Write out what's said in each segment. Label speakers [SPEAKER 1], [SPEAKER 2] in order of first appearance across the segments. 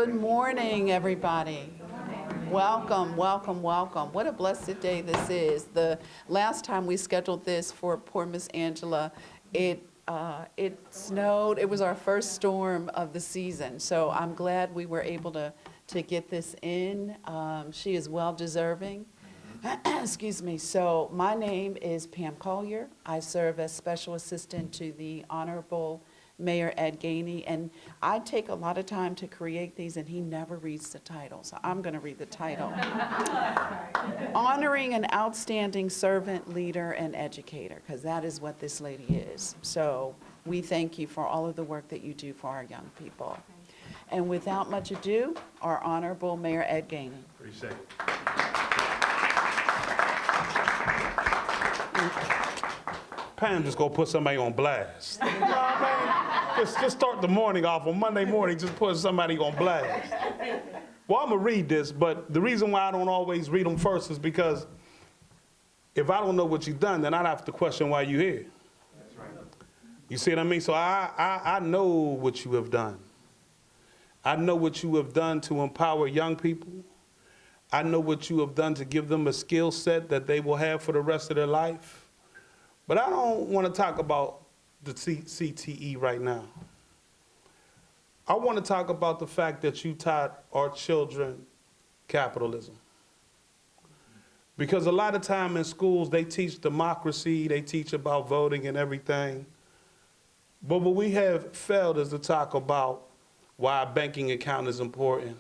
[SPEAKER 1] Good morning, everybody. Welcome, welcome, welcome. What a blessed day this is. The last time we scheduled this for poor Miss Angela, it snowed. It was our first storm of the season, so I'm glad we were able to get this in. She is well deserving. Excuse me. So my name is Pam Collier. I serve as special assistant to the Honorable Mayor Ed Gainey, and I take a lot of time to create these, and he never reads the title, so I'm going to read the title. Honoring an outstanding servant, leader, and educator, because that is what this lady is. So we thank you for all of the work that you do for our young people. And without much ado, our Honorable Mayor Ed Gainey.
[SPEAKER 2] Appreciate it. Pam just gonna put somebody on blast. You know what I mean? Just start the morning off on Monday morning, just put somebody on blast. Well, I'm gonna read this, but the reason why I don't always read them first is because if I don't know what you've done, then I'd have to question why you're here. That's right. You see what I mean? So I know what you have done. I know what you have done to empower young people. I know what you have done to give them a skill set that they will have for the rest of their life. But I don't want to talk about the CTE right now. I want to talk about the fact that you taught our children capitalism. Because a lot of time in schools, they teach democracy, they teach about voting and everything. But what we have failed is to talk about why a banking account is important,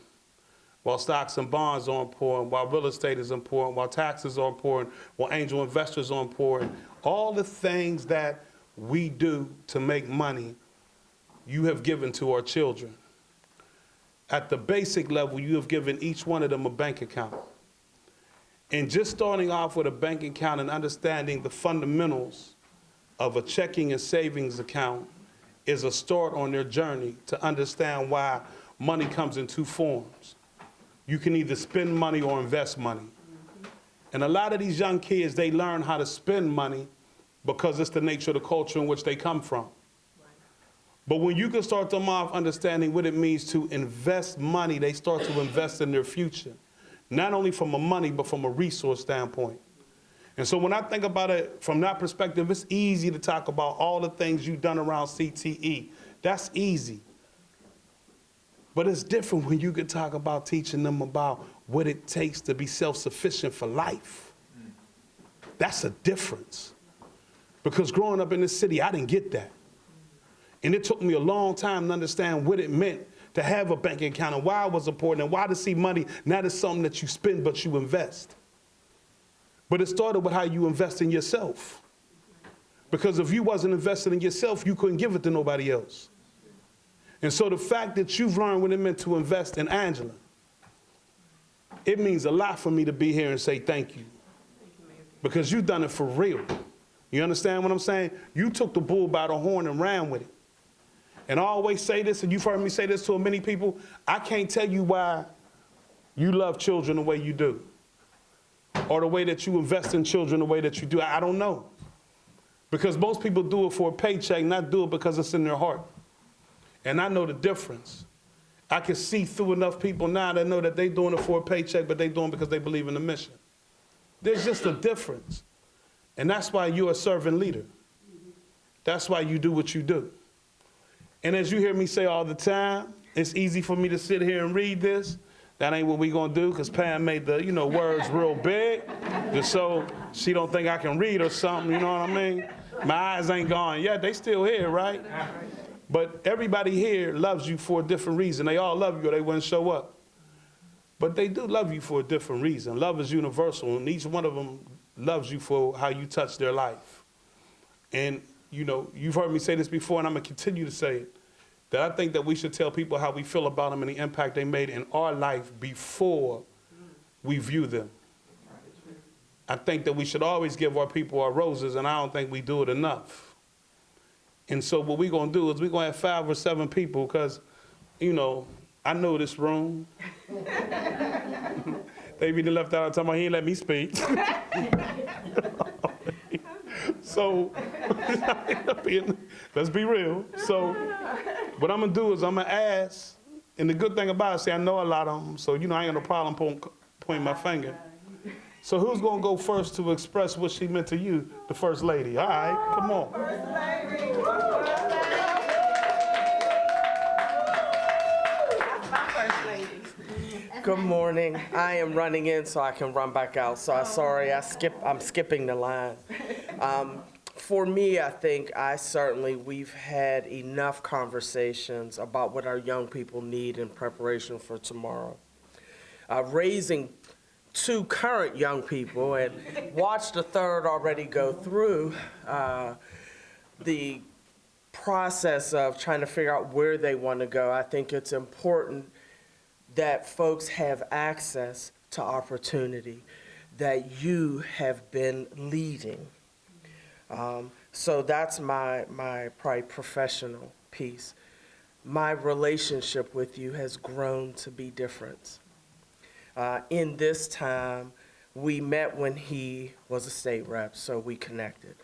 [SPEAKER 2] while stocks and bonds are important, while real estate is important, while taxes are important, while angel investors are important. All the things that we do to make money, you have given to our children. At the basic level, you have given each one of them a bank account. And just starting off with a bank account and understanding the fundamentals of a checking and savings account is a start on their journey to understand why money comes in two forms. You can either spend money or invest money. And a lot of these young kids, they learn how to spend money because it's the nature of the culture in which they come from. But when you can start them off understanding what it means to invest money, they start to invest in their future, not only from a money, but from a resource standpoint. And so when I think about it from that perspective, it's easy to talk about all the things you've done around CTE. That's easy. But it's different when you can talk about teaching them about what it takes to be self-sufficient for life. That's a difference. Because growing up in this city, I didn't get that. And it took me a long time to understand what it meant to have a bank account and why it was important and why to see money not as something that you spend, but you invest. But it started with how you invest in yourself. Because if you wasn't invested in yourself, you couldn't give it to nobody else. And so the fact that you've learned what it meant to invest in Angela, it means a lot for me to be here and say thank you. Because you've done it for real. You understand what I'm saying? You took the bull by the horn and ran with it. And I always say this, and you've heard me say this to many people, I can't tell you why you love children the way you do, or the way that you invest in children the way that you do. I don't know. Because most people do it for a paycheck, not do it because it's in their heart. And I know the difference. I can see through enough people now that know that they're doing it for a paycheck, but they're doing it because they believe in the mission. There's just a difference. And that's why you're a servant leader. That's why you do what you do. And as you hear me say all the time, it's easy for me to sit here and read this. That ain't what we gonna do, because Pam made the, words real big, just so she don't think I can read or something, you know what I mean? My eyes ain't gone yet, they still here, right? But everybody here loves you for a different reason. They all love you or they wouldn't show up. But they do love you for a different reason. Love is universal, and each one of them loves you for how you touch their life. And, you've heard me say this before, and I'm going to continue to say it, that I think that we should tell people how we feel about them and the impact they made in our life before we view them. I think that we should always give our people our roses, and I don't think we do it enough. And so what we're going to do is we're going to have 5 or 7 people because, I know this room. They be left out talking about he ain't let me speak. So, let's be real. So, what I'm going to do is I'm going to ask And the good thing about it, see, I know a lot of them, so, you know, I ain't got no problem pointing my finger. So who's going to go first to express what she meant to you? The First Lady. All right, come on.
[SPEAKER 3] First Lady. That's my First Lady.
[SPEAKER 4] Good morning. I am running in so I can run back out. So I'm sorry, I'm skipping the line. For me, I think we've had enough conversations about what our young people need in preparation for tomorrow. Raising 2 current young people and watched a third already go through the process of trying to figure out where they want to go. I think it's important that folks have access to opportunity that you have been leading. So that's my probably professional piece. My relationship with you has grown to be different. In this time, we met when he was a state rep, so we connected.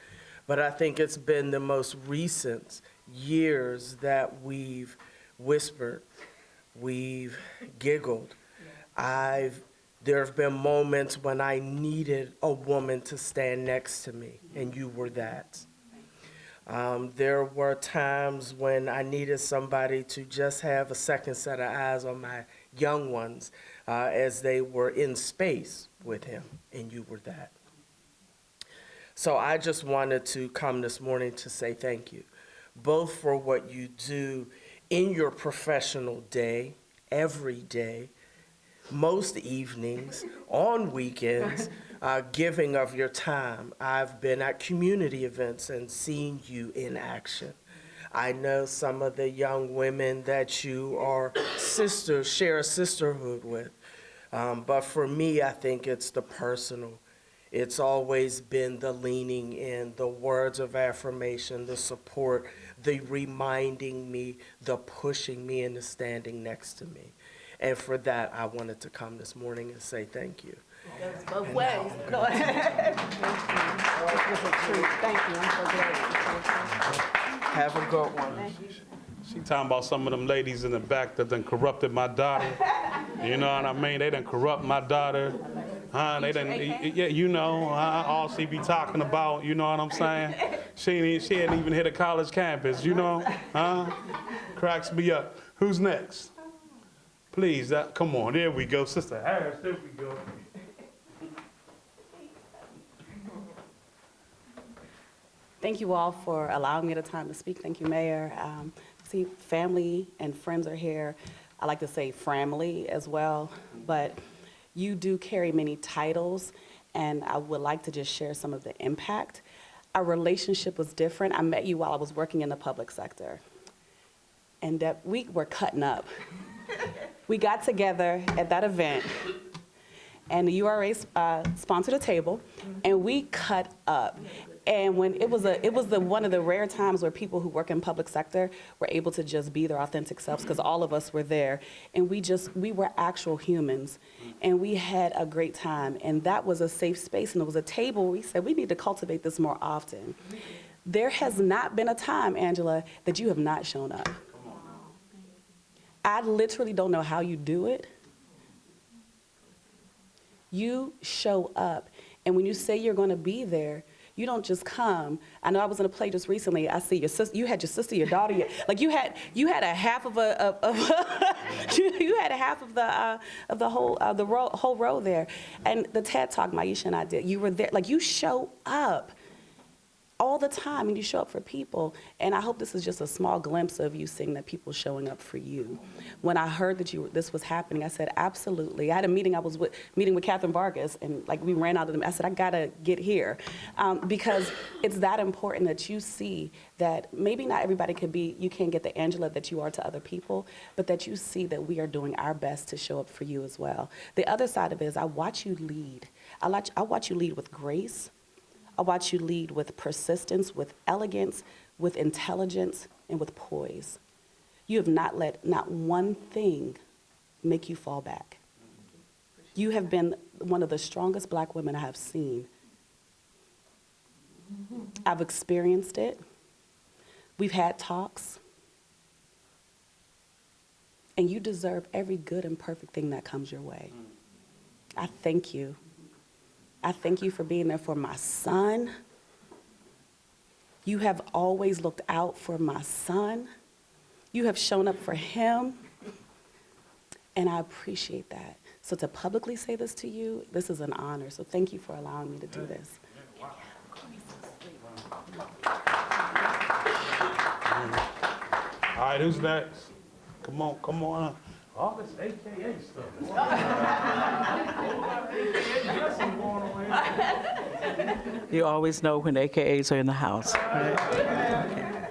[SPEAKER 4] But I think it's been the most recent years that we've whispered, we've giggled. There have been moments when I needed a woman to stand next to me, and you were that. There were times when I needed somebody to just have a second set of eyes on my young ones as they were in space with him, and you were that. So I just wanted to come this morning to say thank you, both for what you do in your professional day, every day, most evenings, on weekends, giving of your time. I've been at community events and seen you in action. I know some of the young women that you are sisters, share a sisterhood with. But for me, I think it's the personal. It's always been the leaning in, the words of affirmation, the support, the reminding me, the pushing me, and the standing next to me. And for that, I wanted to come this morning and say thank you.
[SPEAKER 3] That was both ways. Go ahead. It was a treat. Thank you. I'm so glad.
[SPEAKER 4] Have a good one.
[SPEAKER 2] She talking about some of them ladies in the back that done corrupted my daughter. You know what I mean? They done corrupt my daughter. They done, yeah, you know, all she be talking about, you know what I'm saying? She hadn't even hit a college campus, you know? Cracks me up. Who's next? Please, come on, there we go. Sister Harris, there we go.
[SPEAKER 5] Thank you all for allowing me the time to speak. Thank you, Mayor. See, family and friends are here. I like to say family as well, but you do carry many titles, and I would like to just share some of the impact. Our relationship was different. I met you while I was working in the public sector, and that we were cutting up. We got together at that event, and the URA sponsored a table, and we cut up. And when it was one of the rare times where people who work in public sector were able to just be their authentic selves, because all of us were there, and we were actual humans, and we had a great time. And that was a safe space, and it was a table where we said we need to cultivate this more often. There has not been a time, Angela, that you have not shown up. I literally don't know how you do it. You show up, and when you say you're going to be there, you don't just come. I know I was in a play just recently. I see your sister. You had your sister, your daughter. Like you had a half of you had a half of the whole row there. And the TED Talk, Maisha and I did. You were there. Like you show up all the time, and you show up for people. And I hope this is just a small glimpse of you seeing that people showing up for you. When I heard that this was happening, I said, absolutely. I had a meeting, meeting with Catherine Vargas, and like we ran out of them. I said, I gotta get here. Because it's that important that you see that maybe not everybody you can't get the Angela that you are to other people, but that you see that we are doing our best to show up for you as well. The other side of it is I watch you lead. I watch you lead with grace. I watch you lead with persistence, with elegance, with intelligence, and with poise. You have not let not one thing make you fall back. You have been one of the strongest Black women I have seen. I've experienced it. We've had talks. and you deserve every good and perfect thing that comes your way. I thank you. I thank you for being there for my son. You have always looked out for my son. You have shown up for him, and I appreciate that. So to publicly say this to you, this is an honor. So thank you for allowing me to do this.
[SPEAKER 2] All right, who's next? Come on. All this AKA stuff.
[SPEAKER 6] You always know when AKAs are in the house, right?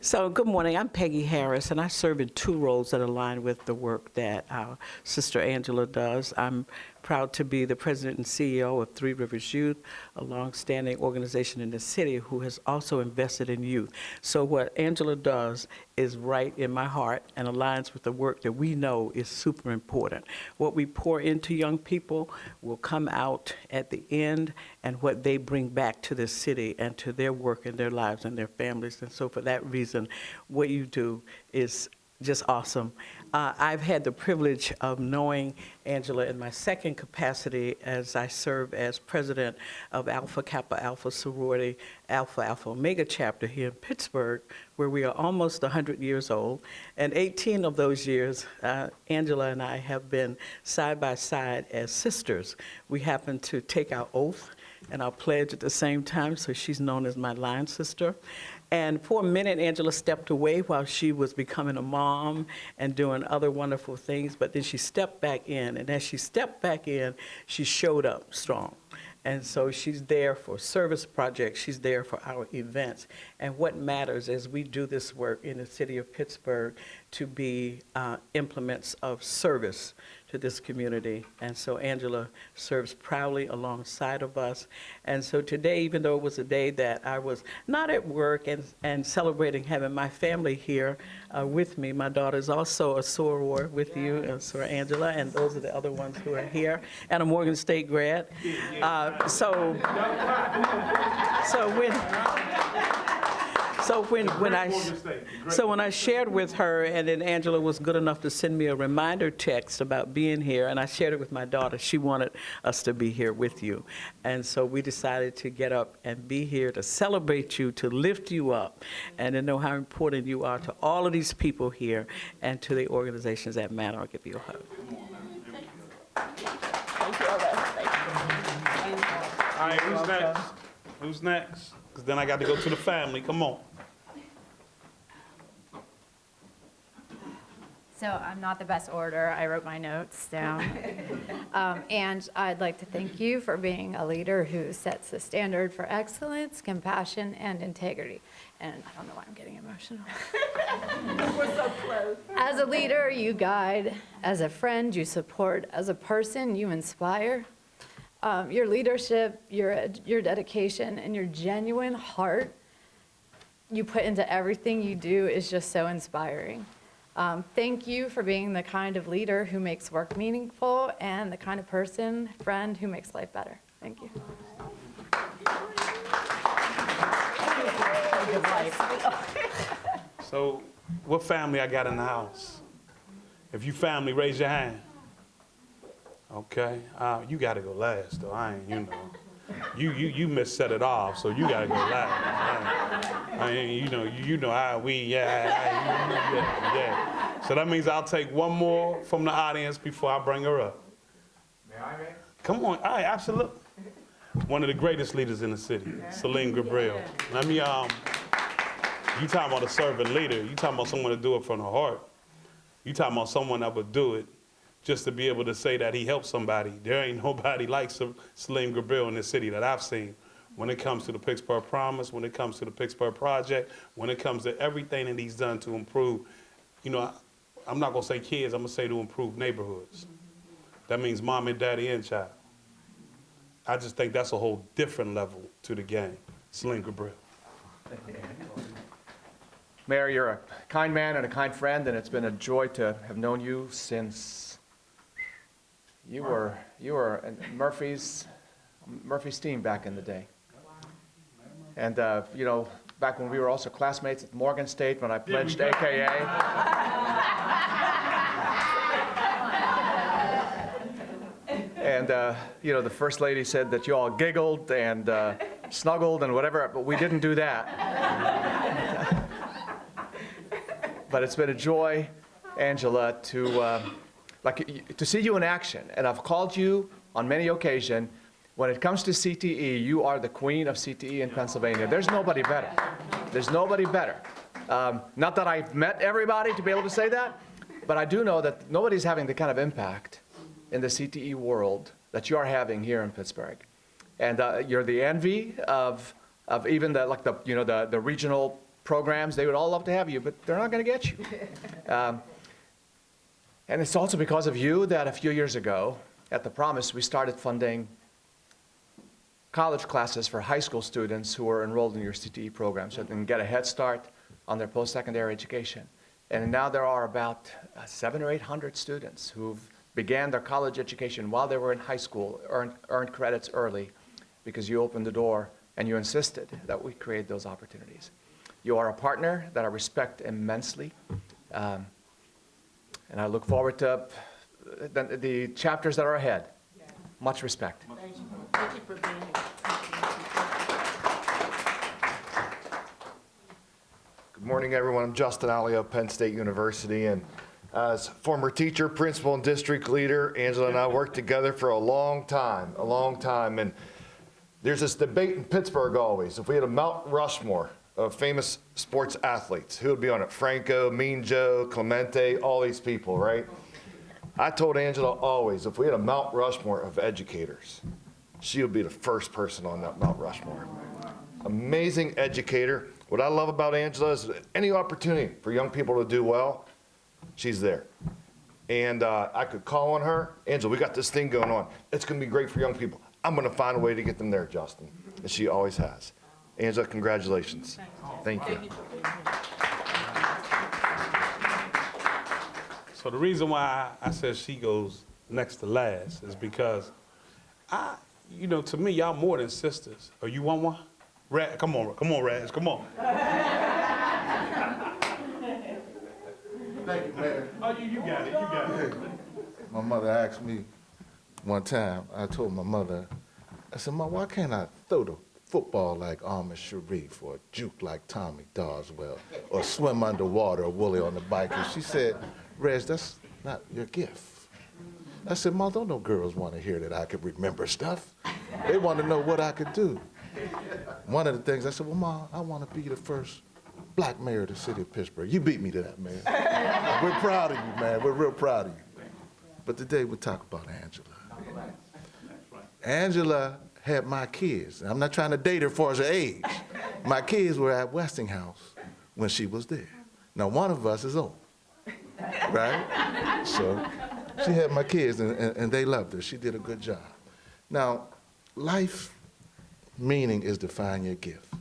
[SPEAKER 6] So, good morning. I'm Peggy Harris, and I serve in 2 roles that align with the work that our sister Angela does. I'm proud to be the president and CEO of Three Rivers Youth, a longstanding organization in the city who has also invested in youth. So what Angela does is right in my heart and aligns with the work that we know is super important. What we pour into young people will come out at the end, and what they bring back to the city and to their work and their lives and their families. And so for that reason, what you do is just awesome. I've had the privilege of knowing Angela in my second capacity as I serve as president of Alpha Kappa Alpha Sorority, Alpha Alpha Omega chapter here in Pittsburgh, where we are almost 100 years old. And 18 of those years, Angela and I have been side by side as sisters. We happen to take our oath and our pledge at the same time, so she's known as my line sister. And for a minute, Angela stepped away while she was becoming a mom and doing other wonderful things, but then she stepped back in, and as she stepped back in, she showed up strong. And so she's there for service projects, she's there for our events. And what matters is we do this work in the city of Pittsburgh to be implements of service to this community. And so Angela serves proudly alongside of us. And so today, even though it was a day that I was not at work and celebrating having my family here with me, my daughter's also a soror with you, Soror Angela, and those are the other ones who are here, and a Morgan State grad. So when I shared with her, and then Angela was good enough to send me a reminder text about being here, and I shared it with my daughter. She wanted us to be here with you. And so we decided to get up and be here to celebrate you, to lift you up, and to know how important you are to all of these people here and to the organizations that matter. I'll give you a hug.
[SPEAKER 2] All right, who's next? Who's next? Because then I got to go to the family. Come on.
[SPEAKER 7] So I'm not the best orator. I wrote my notes down. And I'd like to thank you for being a leader who sets the standard for excellence, compassion, and integrity. And I don't know why I'm getting emotional.
[SPEAKER 3] We're so close.
[SPEAKER 7] As a leader, you guide. As a friend, you support. As a person, you inspire. Your leadership, your dedication, and your genuine heart you put into everything you do is just so inspiring. Thank you for being the kind of leader who makes work meaningful and the kind of person, friend, who makes life better. Thank you.
[SPEAKER 2] So, what family I got in the house? If you family, raise your hand. Okay, you got to go last, though. I ain't, you set it off, so you got to go last. Yeah. So that means I'll take one more from the audience before I bring her up. May I, man? Come on, all right, absolutely. One of the greatest leaders in the city, Celine Gabriel. Let me, you talking about a servant leader. You talking about someone to do it from the heart. You talking about someone that would do it just to be able to say that he helped somebody. There ain't nobody like Celine Gabriel in this city that I've seen when it comes to the Pittsburgh Promise, when it comes to the Pittsburgh Project, when it comes to everything that he's done to improve, I'm not gonna say kids, I'm gonna say to improve neighborhoods. That means mom and daddy and child. I just think that's a whole different level to the game. Celine Gabriel.
[SPEAKER 8] Mayor, you're a kind man and a kind friend, and it's been a joy to have known you since you were in Murphy's team back in the day. And back when we were also classmates at Morgan State when I pledged AKA. And, you know, the First Lady said that you all giggled and snuggled and whatever, but we didn't do that. But it's been a joy, Angela, to see you in action. And I've called you on many occasions. When it comes to CTE, you are the queen of CTE in Pennsylvania. There's nobody better. There's nobody better. Not that I've met everybody to be able to say that, but I do know that nobody's having the kind of impact in the CTE world that you are having here in Pittsburgh. And you're the envy of even the regional programs. They would all love to have you, but they're not going to get you. And it's also because of you that a few years ago at the Promise, we started funding college classes for high school students who are enrolled in your CTE program so they can get a head start on their post-secondary education. And now there are about 700 or 800 students who've began their college education while they were in high school, earned credits early because you opened the door and you insisted that we create those opportunities. You are a partner that I respect immensely. And I look forward to the chapters that are ahead. Much respect.
[SPEAKER 5] Thank you for being here.
[SPEAKER 9] Good morning, everyone. I'm Justin Alley of Penn State University, and as former teacher, principal, and district leader, Angela and I worked together for a long time, and there's this debate in Pittsburgh always. If we had a Mount Rushmore of famous sports athletes, who would be on it? Franco, Mean Joe, Clemente, all these people, right? I told Angela always, if we had a Mount Rushmore of educators, she would be the first person on that Mount Rushmore. Amazing educator. What I love about Angela is any opportunity for young people to do well, she's there. And I could call on her, Angela, we got this thing going on. It's going to be great for young people. I'm going to find a way to get them there, Justin. And she always has. Angela, congratulations. Thank you.
[SPEAKER 2] So the reason why I said she goes next to last is because to me, y'all more than sisters. Oh, you want one? Come on, Raz, come on.
[SPEAKER 10] Thank you, Mayor.
[SPEAKER 2] Oh, you got it.
[SPEAKER 10] My mother asked me one time, I told my mother, I said, Ma, why can't I throw the football like Ahmed Sharif or juke like Tommy Doswell or swim underwater or Wooly on the bike? And she said, Reg, that's not your gift. I said, Ma, don't no girls want to hear that I could remember stuff. They want to know what I could do. One of the things, I said, well, Ma, I want to be the first black mayor of the city of Pittsburgh. You beat me to that, man. We're proud of you, man. We're real proud of you. But today we'll talk about Angela. Angela had my kids. I'm not trying to date her for her age. My kids were at Westinghouse when she was there. Now, one of us is old, right? So she had my kids, and they loved her. She did a good job. Now, life meaning is to find your gift,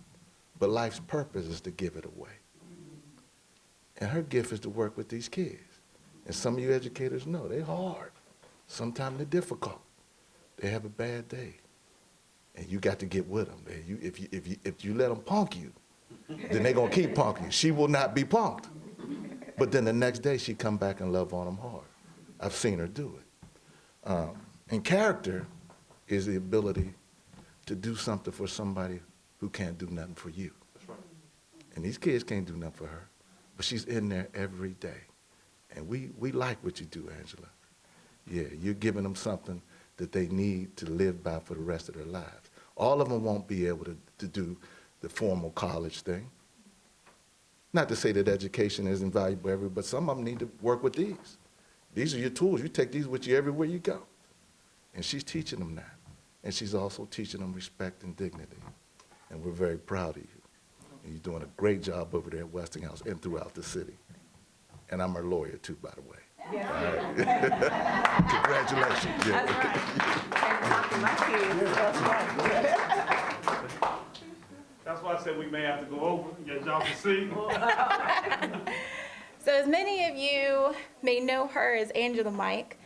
[SPEAKER 10] but life's purpose is to give it away. And her gift is to work with these kids. And some of you educators know they're hard. Sometimes they're difficult. They have a bad day, and you got to get with them. If you let them punk you, then they're gonna keep punking you. She will not be punked, but then the next day she come back and love on them hard. I've seen her do it. And character is the ability to do something for somebody who can't do nothing for you. That's right. And these kids can't do nothing for her, but she's in there every day. And we like what you do, Angela. Yeah, you're giving them something that they need to live by for the rest of their lives. All of them won't be able to do the formal college thing. Not to say that education isn't valuable everywhere, but some of them need to work with these. These are your tools. You take these with you everywhere you go. And she's teaching them that. And she's also teaching them respect and dignity. And we're very proud of you. And you're doing a great job over there at Westinghouse and throughout the city. And I'm her lawyer too, by the way. Yeah. All right. Congratulations. Yeah.
[SPEAKER 5] That's right. And talking my kids. That's right.
[SPEAKER 2] That's why I said we may have to go over, get y'all to see.
[SPEAKER 11] So as many of you may know her as Angela Mike,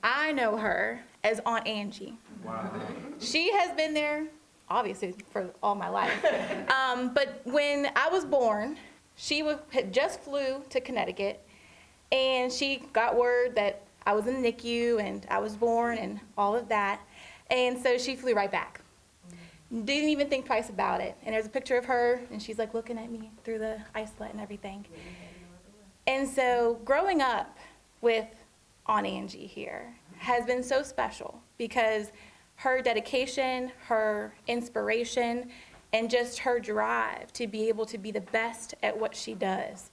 [SPEAKER 11] I know her as Aunt Angie.
[SPEAKER 2] Wow.
[SPEAKER 11] She has been there, obviously, for all my life. But when I was born, she had just flew to Connecticut, and she got word that I was in the NICU and I was born and all of that. And so she flew right back. Didn't even think twice about it. And there's a picture of her, and she's like looking at me through the isolate and everything. And so growing up with Aunt Angie here has been so special because her dedication, her inspiration, and just her drive to be able to be the best at what she does.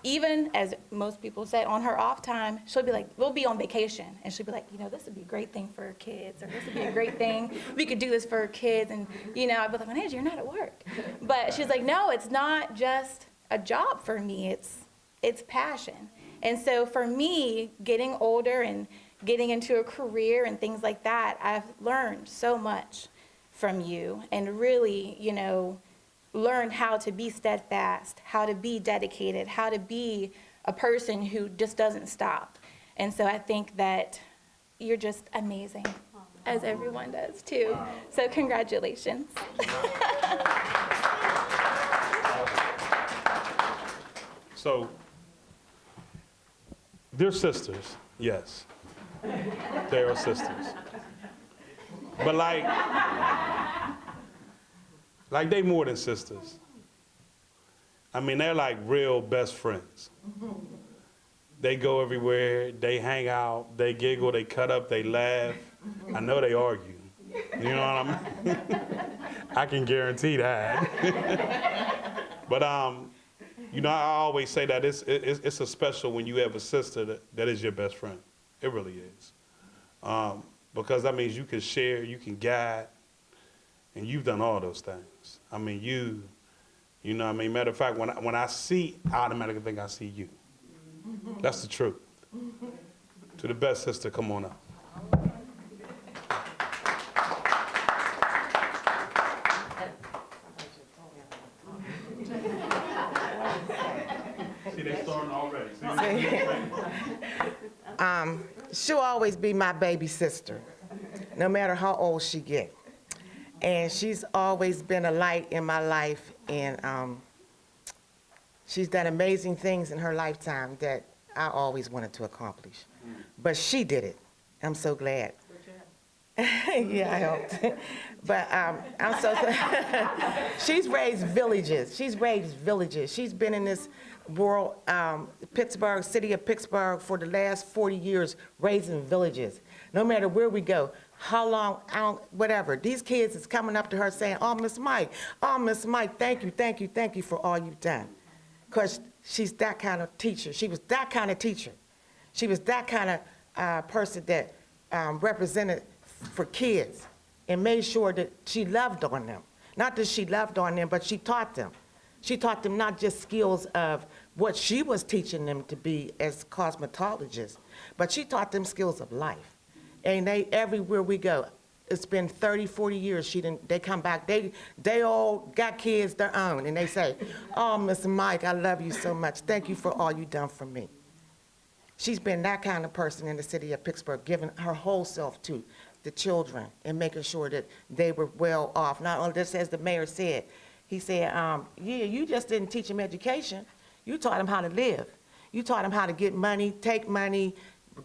[SPEAKER 11] Even, as most people say, on her off time, she'll be like, we'll be on vacation, and she'll be like, you know, this would be a great thing for our kids, or this would be a great thing, we could do this for our kids, and, you know, I'd be like, well, Angie, you're not at work. But she's like, no, it's not just a job for me, it's passion. And so for me, getting older and getting into a career and things like that, I've learned so much from you, and really, you know, learn how to be steadfast, how to be dedicated, how to be a person who just doesn't stop. And so I think that you're just amazing, as everyone does too. So congratulations.
[SPEAKER 2] So, they're sisters, yes. They are sisters. But like they more than sisters. I mean, they're like real best friends. They go everywhere, they hang out, they giggle, they cut up, they laugh. I know they argue. You know what I mean? I can guarantee that. But you know, I always say that it's a special when you have a sister that is your best friend. It really is. Because that means you can share, you can guide, and you've done all those things. I mean, you know what I mean? Matter of fact, when I see, I automatically think I see you. That's the truth. To the best sister, come on up. See, they starting already.
[SPEAKER 12] She'll always be my baby sister, no matter how old she get. And she's always been a light in my life, and she's done amazing things in her lifetime that I always wanted to accomplish. But she did it. I'm so glad. Yeah, I helped. But I'm so she's raised villages. She's raised villages. She's been in this world, Pittsburgh, city of Pittsburgh, for the last 40 years, raising villages. No matter where we go, how long, whatever. These kids is coming up to her saying, oh, Miss Mike, thank you for all you've done. Because she's that kind of teacher. She was that kind of teacher. She was that kind of person that represented for kids and made sure that she loved on them. Not that she loved on them, but she taught them. She taught them not just skills of what she was teaching them to be as cosmetologists, but she taught them skills of life. And they, everywhere we go, it's been 30, 40 years, they come back, they all got kids their own, and they say, oh, Mr. Mike, I love you so much. Thank you for all you've done for me. She's been that kind of person in the city of Pittsburgh, giving her whole self to the children and making sure that they were well off. Not only this, as the mayor said, he said, yeah, you just didn't teach them education. You taught them how to live. You taught them how to get money, take money,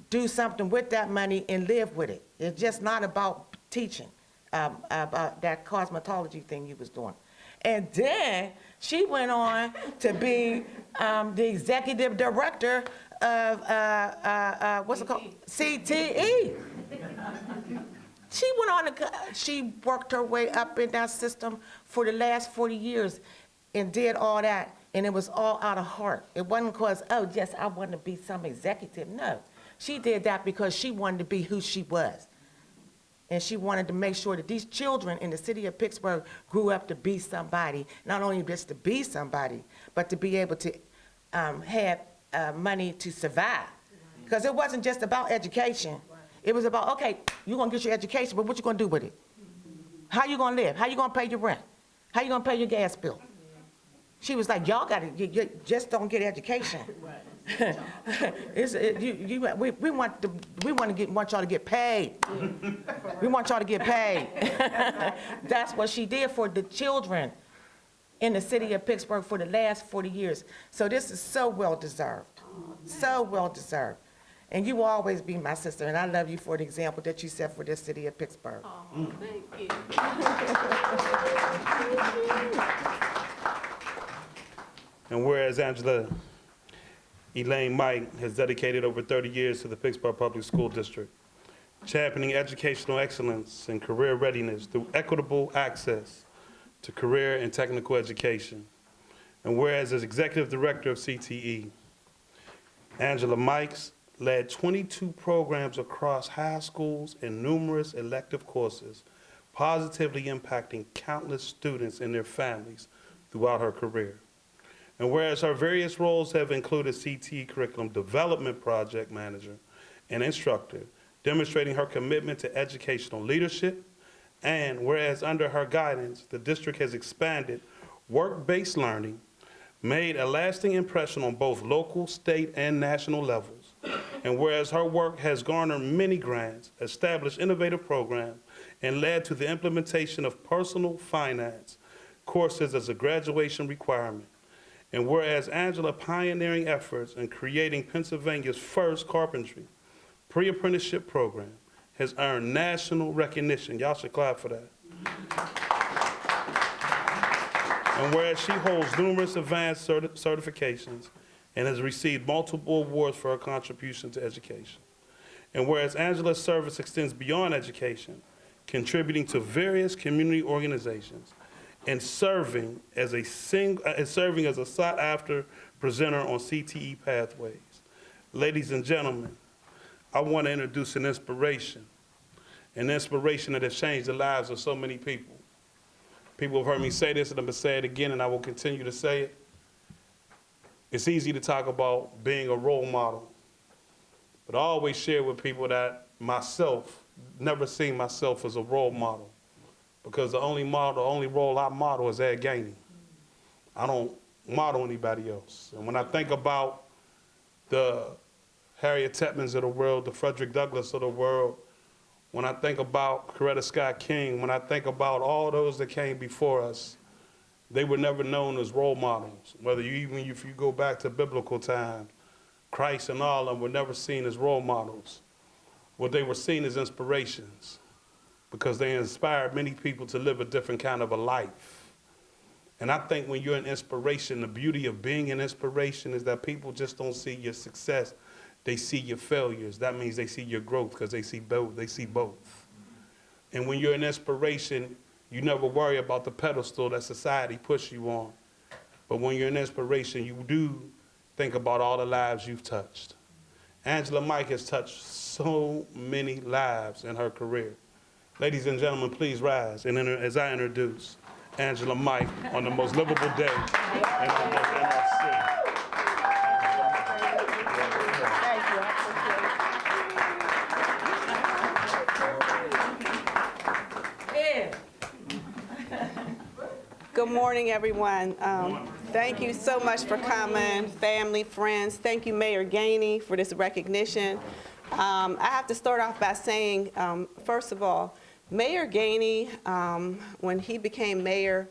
[SPEAKER 12] do something with that money, and live with it. It's just not about teaching, about that cosmetology thing you was doing. And then she went on to be the executive director of, what's it called? CTE. She went on to, she worked her way up in that system for the last 40 years and did all that, and it was all out of heart. It wasn't because, oh, yes, I want to be some executive. No, she did that because she wanted to be who she was. And she wanted to make sure that these children in the city of Pittsburgh grew up to be somebody, not only just to be somebody, but to be able to have money to survive. Because it wasn't just about education. It was about, okay, you're going to get your education, but what you going to do with it? How you going to live? How you going to pay your rent? How you going to pay your gas bill? She was like, y'all got to, you just don't get education. We want y'all to get paid. We want y'all to get paid. That's what she did for the children in the city of Pittsburgh for the last 40 years. So this is so well deserved. So well deserved. And you will always be my sister, and I love you for the example that you set for this city of Pittsburgh.
[SPEAKER 5] Thank you.
[SPEAKER 2] And whereas Angela Elaine Mike has dedicated over 30 years to the Pittsburgh Public School District, championing educational excellence and career readiness through equitable access to career and technical education. And whereas as Executive Director of CTE, Angela Mikes led 22 programs across high schools and numerous elective courses, positively impacting countless students and their families throughout her career. And whereas her various roles have included CTE Curriculum Development Project Manager and Instructor, demonstrating her commitment to educational leadership, and whereas under her guidance, the district has expanded work-based learning, made a lasting impression on both local, state, and national levels, and whereas her work has garnered many grants, established innovative programs, and led to the implementation of personal finance courses as a graduation requirement, and whereas Angela pioneering efforts in creating Pennsylvania's first carpentry pre-apprenticeship program has earned national recognition. Y'all should clap for that. And whereas she holds numerous advanced certifications and has received multiple awards for her contribution to education. And whereas Angela's service extends beyond education, contributing to various community organizations, and serving as a sought-after presenter on CTE Pathways. Ladies and gentlemen, I want to introduce an inspiration that has changed the lives of so many people. People have heard me say this, and I'm going to say it again, and I will continue to say it. It's easy to talk about being a role model, but I always share with people that myself, never seen myself as a role model. Because the only role I model is Ed Gainey. I don't model anybody else. And when I think about the Harriet Tubmans of the world, the Frederick Douglass of the world, when I think about Coretta Scott King, when I think about all those that came before us, they were never known as role models. If you go back to biblical time, Christ and all of them were never seen as role models. What they were seen as inspirations, because they inspired many people to live a different kind of a life. And I think when you're an inspiration, the beauty of being an inspiration is that people just don't see your success. They see your failures. That means they see your growth because they see both. And when you're an inspiration, you never worry about the pedestal that society puts you on. But when you're an inspiration, you do think about all the lives you've touched. Angela Mike has touched so many lives in her career. Ladies and gentlemen, please rise. And as I introduce Angela Mike on the most livable day in our city.
[SPEAKER 3] Good morning, everyone. Thank you so much for coming, family, friends. Thank you, Mayor Gainey, for this recognition. I have to start off by saying, first of all, Mayor Gainey, when he became mayor,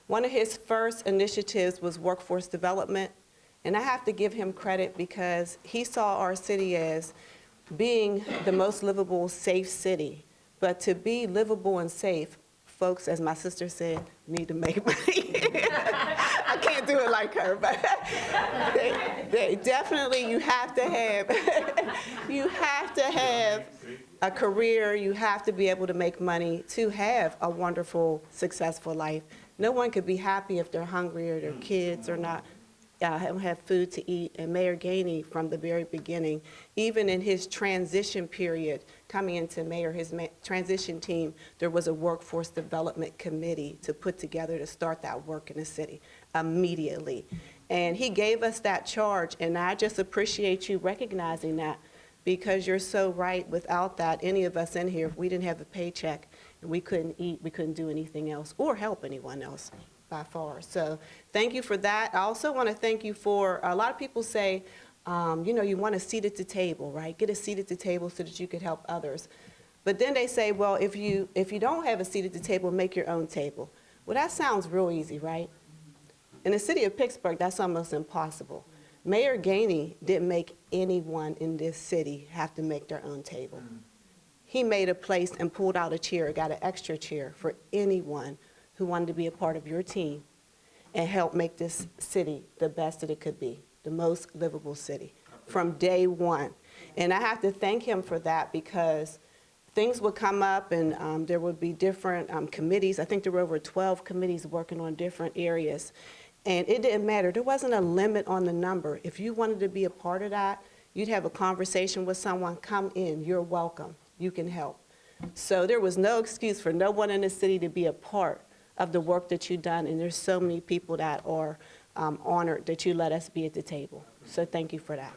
[SPEAKER 3] one of his first initiatives was workforce development. And I have to give him credit because he saw our city as being the most livable, safe city. But to be livable and safe, folks, as my sister said, need to make money. I can't do it like her, but they definitely, you have to have a career, you have to be able to make money to have a wonderful, successful life. No one could be happy if they're hungry or their kids are not have food to eat. And Mayor Gainey, from the very beginning, even in his transition period, coming into mayor, his transition team, there was a workforce development committee to put together to start that work in the city immediately. And he gave us that charge, and I just appreciate you recognizing that, because you're so right. Without that, any of us in here, if we didn't have a paycheck, we couldn't eat, we couldn't do anything else or help anyone else by far. So thank you for that. I also want to thank you for, a lot of people say, you want a seat at the table, right? Get a seat at the table so that you could help others. But then they say, well, if you don't have a seat at the table, make your own table. Well, that sounds real easy, right? In the city of Pittsburgh, that's almost impossible. Mayor Gainey didn't make anyone in this city have to make their own table. He made a place and pulled out a chair, got an extra chair for anyone who wanted to be a part of your team and help make this city the best that it could be, the most livable city from day one. And I have to thank him for that, because things would come up and there would be different committees. I think there were over 12 committees working on different areas. And it didn't matter. There wasn't a limit on the number. If you wanted to be a part of that, you'd have a conversation with someone, come in, you're welcome, you can help. So there was no excuse for no one in the city to be a part of the work that you've done, and there's so many people that are honored that you let us be at the table. So thank you for that.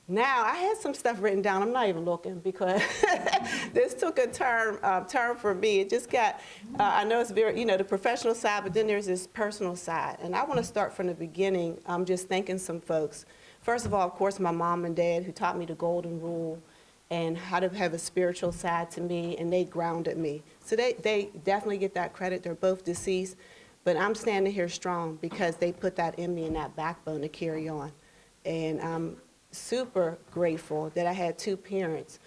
[SPEAKER 3] Now, I had some stuff written down. I'm not even looking because this took a turn for me. It just got, I know it's very, the professional side, but then there's this personal side. And I want to start from the beginning, just thanking some folks. First of all, of course, my mom and dad, who taught me the golden rule and how to have a spiritual side to me, and they grounded me. So they definitely get that credit. They're both deceased, but I'm standing here strong because they put that in me and that backbone to carry on. And I'm super grateful that I had two parents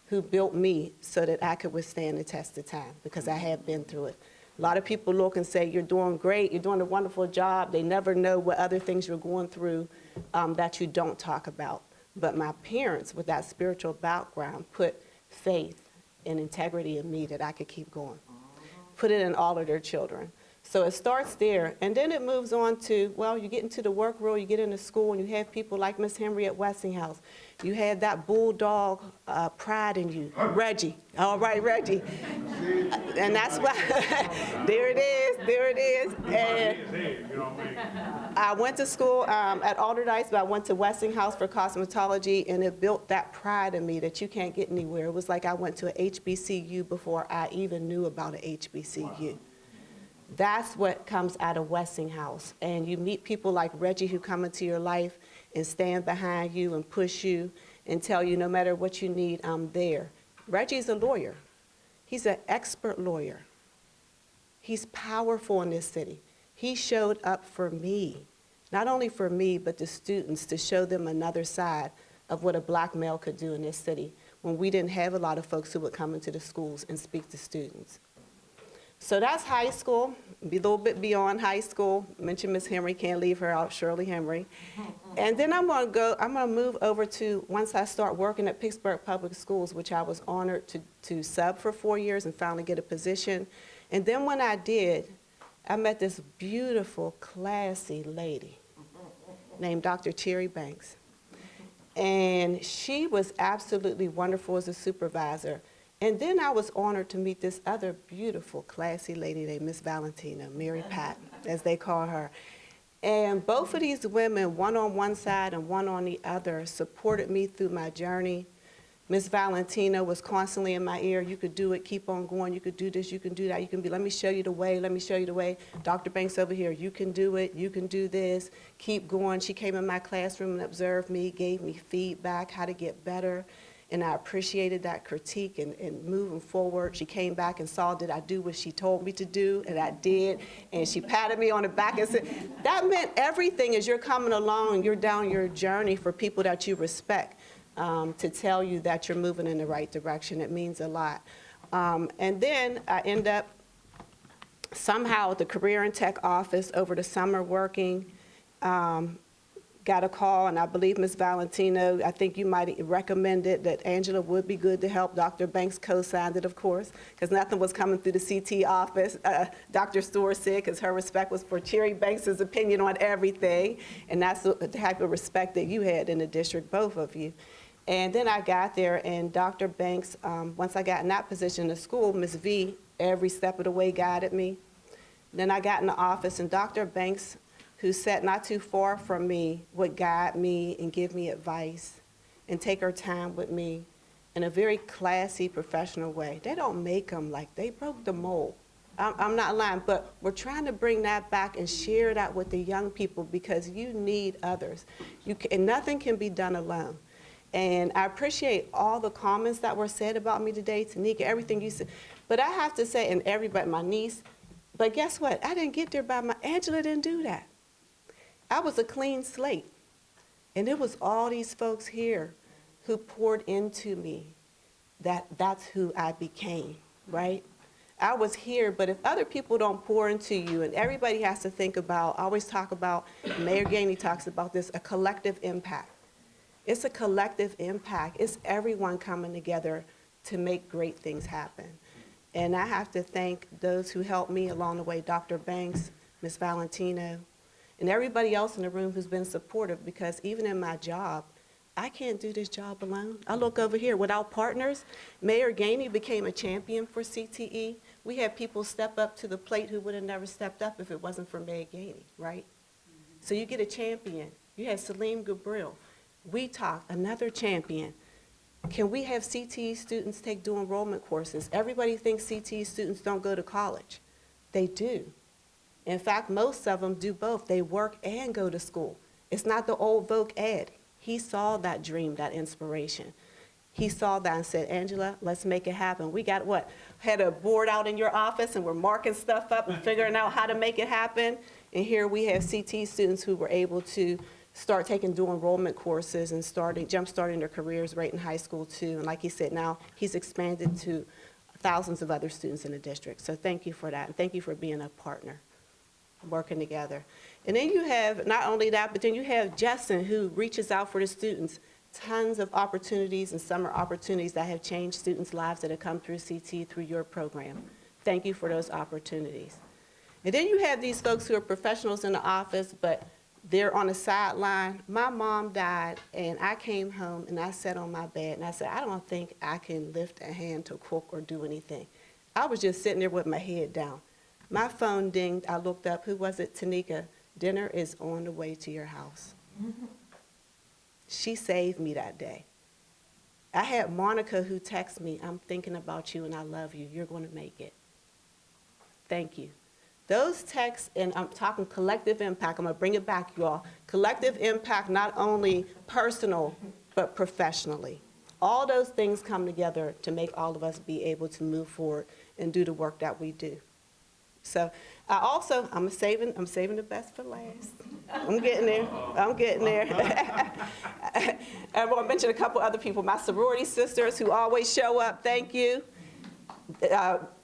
[SPEAKER 3] who built me so that I could withstand the test of time, because I have been through it. A lot of people look and say, you're doing great, you're doing a wonderful job. They never know what other things you're going through that you don't talk about. But my parents, with that spiritual background, put faith and integrity in me that I could keep going. Put it in all of their children. So it starts there, and then it moves on to, well, you get into the work world, you get into school, and you have people like Miss Henry at Westinghouse. You had that bulldog pride in you, Reggie. All right, Reggie. And that's why, there it is. And I went to school at Alderdice, but I went to Westinghouse for cosmetology, and it built that pride in me that you can't get anywhere. It was like I went to a HBCU before I even knew about a HBCU. Wow. That's what comes out of Westinghouse. And you meet people like Reggie who come into your life and stand behind you and push you and tell you no matter what you need, I'm there. Reggie's a lawyer. He's an expert lawyer. He's powerful in this city. He showed up for me, not only for me, but the students, to show them another side of what a black male could do in this city when we didn't have a lot of folks who would come into the schools and speak to students. So that's high school, be a little bit beyond high school. Mention Miss Henry, can't leave her out, Shirley Henry. And then I'm gonna move over to, once I start working at Pittsburgh Public Schools, which I was honored to sub for 4 years and finally get a position. And then when I did, I met this beautiful, classy lady named Dr. Cherry Banks. And she was absolutely wonderful as a supervisor. And then I was honored to meet this other beautiful, classy lady named Miss Valentina, Mary Pat, as they call her. And both of these women, one on one side and one on the other, supported me through my journey. Miss Valentina was constantly in my ear. You could do it, keep on going. You could do this, you can do that. You can be, let me show you the way, let me show you the way. Dr. Banks over here, you can do it, you can do this. Keep going. She came in my classroom and observed me, gave me feedback, how to get better. And I appreciated that critique and moving forward. She came back and saw, did I do what she told me to do? And I did. And she patted me on the back and said, that meant everything as you're coming along and you're down your journey for people that you respect to tell you that you're moving in the right direction. It means a lot. And then I end up somehow at the Career and Tech office over the summer working. Got a call, and I believe Ms. Valentino, I think you might have recommended that Angela would be good to help. Dr. Banks co-signed it, of course, because nothing was coming through the CT office. Dr. Stewart said, because her respect was for Cherry Banks' opinion on everything, and that's the type of respect that you had in the district, both of you. And then I got there, and Dr. Banks, once I got in that position in the school, Ms. V, every step of the way guided me. Then I got in the office, and Dr. Banks, who sat not too far from me, would guide me and give me advice and take her time with me in a very classy, professional way. They don't make them like they broke the mold. I'm not lying, but we're trying to bring that back and share that with the young people because you need others. And nothing can be done alone. And I appreciate all the comments that were said about me today, Tanika, everything you said. But I have to say, and everybody, my niece, but guess what? I didn't get there by Angela didn't do that. I was a clean slate. And it was all these folks here who poured into me. That's who I became, right? I was here, but if other people don't pour into you, and everybody has to think about, I always talk about, Mayor Gainey talks about this, a collective impact. It's a collective impact. It's everyone coming together to make great things happen. And I have to thank those who helped me along the way, Dr. Banks, Ms. Valentino, and everybody else in the room who's been supportive, because even in my job, I can't do this job alone. I look over here, without partners, Mayor Gainey became a champion for CTE. We had people step up to the plate who would have never stepped up if it wasn't for Mayor Gainey, right? So you get a champion. You had Salim Gabriel. We talked, another champion. Can we have CTE students take dual enrollment courses? Everybody thinks CTE students don't go to college. They do. In fact, most of them do both. They work and go to school. It's not the old Vogue ad. He saw that dream, that inspiration. He saw that and said, Angela, let's make it happen. We got what? Had a board out in your office and we're marking stuff up and figuring out how to make it happen. And here we have CTE students who were able to start taking dual enrollment courses and jump-starting their careers right in high school too. And like he said, now he's expanded to thousands of other students in the district. So thank you for that, and thank you for being a partner, working together. And then you have, not only that, but then you have Justin, who reaches out for the students. Tons of opportunities and summer opportunities that have changed students' lives that have come through CT through your program. Thank you for those opportunities. And then you have these folks who are professionals in the office, but they're on the sideline. My mom died, and I came home, and I sat on my bed, and I said, I don't think I can lift a hand to cook or do anything. I was just sitting there with my head down. My phone dinged. I looked up. Who was it? Tanika. Dinner is on the way to your house. She saved me that day. I had Monica who texted me, I'm thinking about you and I love you. You're going to make it. Thank you. Those texts, and I'm talking collective impact. I'm going to bring it back, you all. Collective impact, not only personal, but professionally. All those things come together to make all of us be able to move forward and do the work that we do. So I'm saving the best for last. I'm getting there. I want to mention a couple other people. My sorority sisters who always show up, thank you.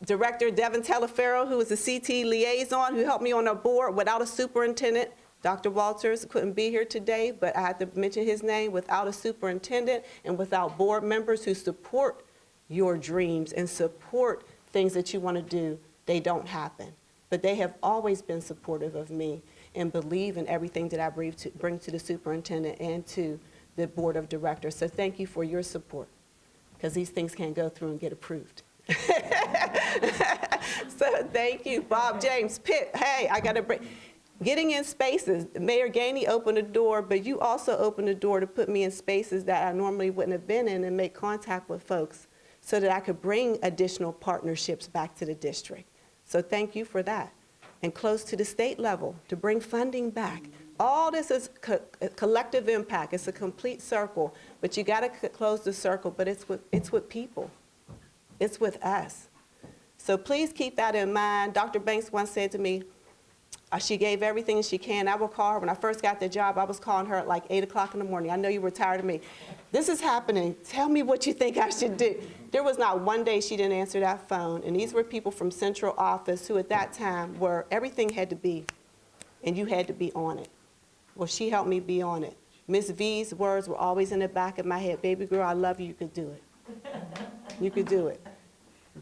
[SPEAKER 3] Director Devin Telefero, who is the CT liaison, who helped me on our board without a superintendent. Dr. Walters couldn't be here today, but I had to mention his name. Without a superintendent and without board members who support your dreams and support things that you want to do, they don't happen. But they have always been supportive of me and believe in everything that I bring to the superintendent and to the board of directors. So thank you for your support, because these things can't go through and get approved. So thank you, Bob James, Pitt. Hey, I got to bring, getting in spaces. Mayor Gainey opened the door, but you also opened the door to put me in spaces that I normally wouldn't have been in and make contact with folks so that I could bring additional partnerships back to the district. So thank you for that. And close to the state level to bring funding back. All this is collective impact. It's a complete circle, but you got to close the circle, but it's with people. It's with us. So please keep that in mind. Dr. Banks once said to me, she gave everything she can. I would call her. When I first got the job, I was calling her at like 8 o'clock in the morning. I know you were tired of me. This is happening. Tell me what you think I should do. There was not one day she didn't answer that phone. And these were people from central office who at that time were, everything had to be, and you had to be on it. Well, she helped me be on it. Ms. V's words were always in the back of my head. Baby girl, I love you. You could do it. You could do it.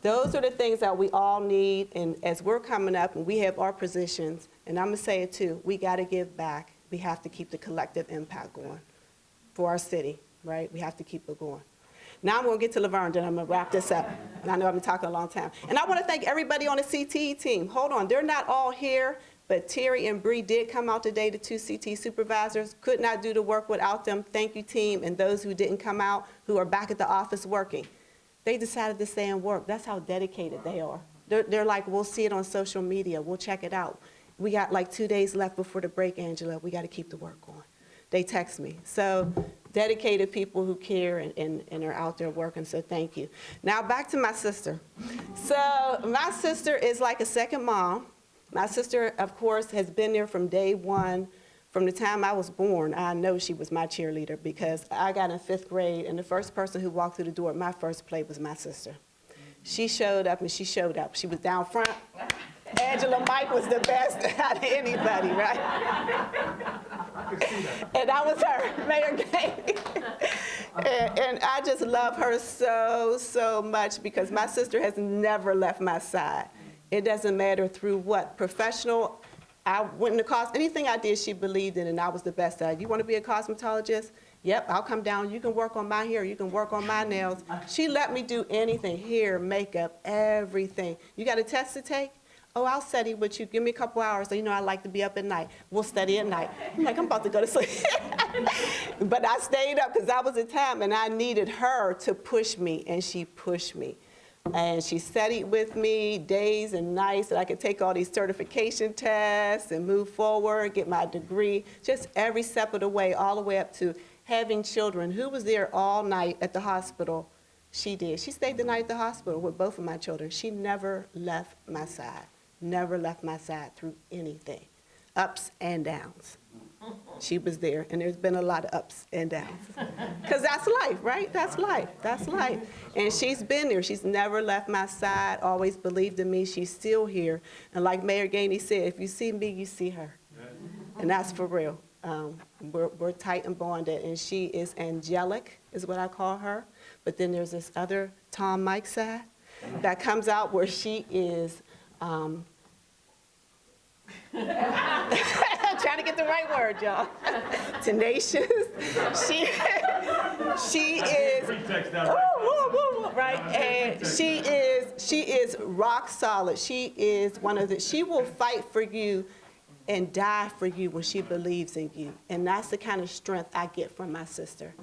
[SPEAKER 3] Those are the things that we all need. And as we're coming up and we have our positions, and I'm going to say it too, we got to give back. We have to keep the collective impact going for our city, right? We have to keep it going. Now I'm going to get to Laverne, then I'm going to wrap this up. And I know I've been talking a long time. And I want to thank everybody on the CTE team. Hold on, they're not all here, but Terry and Bree did come out today, the two CTE supervisors. Could not do the work without them. Thank you, team, and those who didn't come out, who are back at the office working. They decided to stay and work. That's how dedicated they are. They're like, we'll see it on social media. We'll check it out. We got like 2 days left before the break, Angela. We got to keep the work going. They text me. So dedicated people who care and are out there working, so thank you. Now back to my sister. So my sister is like a second mom. My sister, of course, has been there from day one From the time I was born, I know she was my cheerleader because I got in 5th grade, and the first person who walked through the door at my first play was my sister. She showed up, and she showed up. She was down front. Angela Mike was the best out of anybody, right? And that was her, Mayor Gay. And I just love her so, so much because my sister has never left my side. It doesn't matter through what, professional. I went into anything I did, she believed in, and I was the best at it. You want to be a cosmetologist? Yep, I'll come down. You can work on my hair. You can work on my nails. She let me do anything, hair, makeup, everything. You got a test to take? Oh, I'll study with you. Give me a couple hours. So, you know, I like to be up at night. We'll study at night. I'm like, I'm about to go to sleep. But I stayed up because I was in time, and I needed her to push me, and she pushed me. And she studied with me days and nights that I could take all these certification tests and move forward, get my degree, just every step of the way, all the way up to having children. Who was there all night at the hospital? She did. She stayed the night at the hospital with both of my children. She never left my side, never left my side through anything, ups and downs. She was there, and there's been a lot of ups and downs. Because that's life, right? That's life. That's life. And she's been there. She's never left my side, always believed in me. She's still here. And like Mayor Gainey said, if you see me, you see her. And that's for real. We're tight and bonded, and she is angelic, is what I call her. But then there's this other Tom Mike side that comes out where she is trying to get the right word, y'all. Tenacious. She is, right? And she is rock solid. She is she will fight for you and die for you when she believes in you. And that's the kind of strength I get from my sister.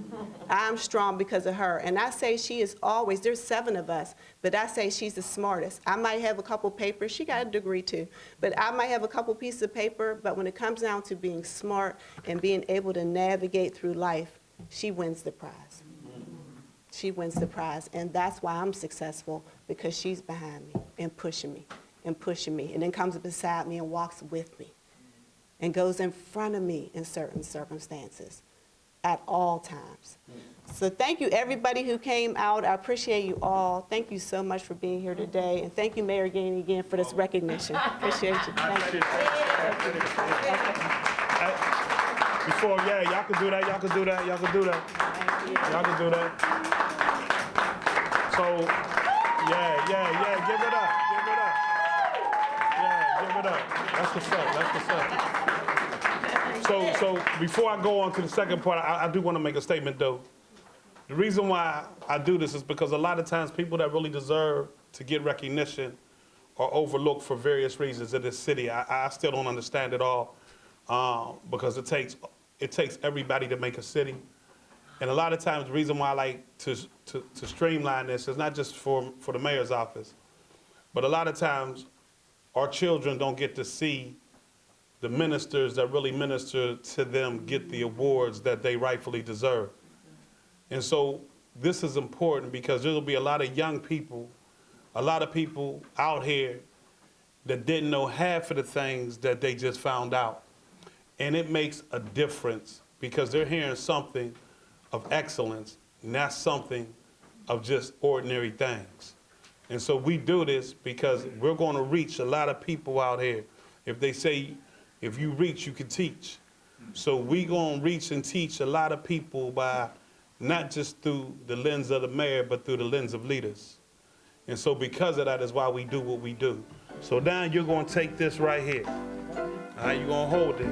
[SPEAKER 3] I'm strong because of her. And I say she is always, there's 7 of us, but I say she's the smartest. I might have a couple papers, she got a degree too, but I might have a couple pieces of paper, but when it comes down to being smart and being able to navigate through life, she wins the prize. She wins the prize. And that's why I'm successful, because she's behind me and pushing me and pushing me, and then comes beside me and walks with me, and goes in front of me in certain circumstances at all times. So thank you, everybody who came out. I appreciate you all. Thank you so much for being here today. And thank you, Mayor Gainey, again, for this recognition. Appreciate you. Thank you.
[SPEAKER 2] Before, y'all can do that, y'all can do that, y'all can do that. Y'all can do that. So, give it up, give it up. Yeah, give it up. That's what's up, that's what's up. So before I go on to the second part, I do want to make a statement though. The reason why I do this is because a lot of times people that really deserve to get recognition are overlooked for various reasons in this city. I still don't understand it all because it takes everybody to make a city. And a lot of times the reason why I like to streamline this is not just for the mayor's office, but a lot of times our children don't get to see the ministers that really minister to them get the awards that they rightfully deserve. And so this is important because there'll be a lot of young people, a lot of people out here that didn't know half of the things that they just found out. And it makes a difference because they're hearing something of excellence, not something of just ordinary things. And so we do this because we're going to reach a lot of people out here. If they say, if you reach, you can teach. So we're going to reach and teach a lot of people by not just through the lens of the mayor, but through the lens of leaders. And so because of that is why we do what we do. So now you're going to take this right here. All right, you're going to hold it.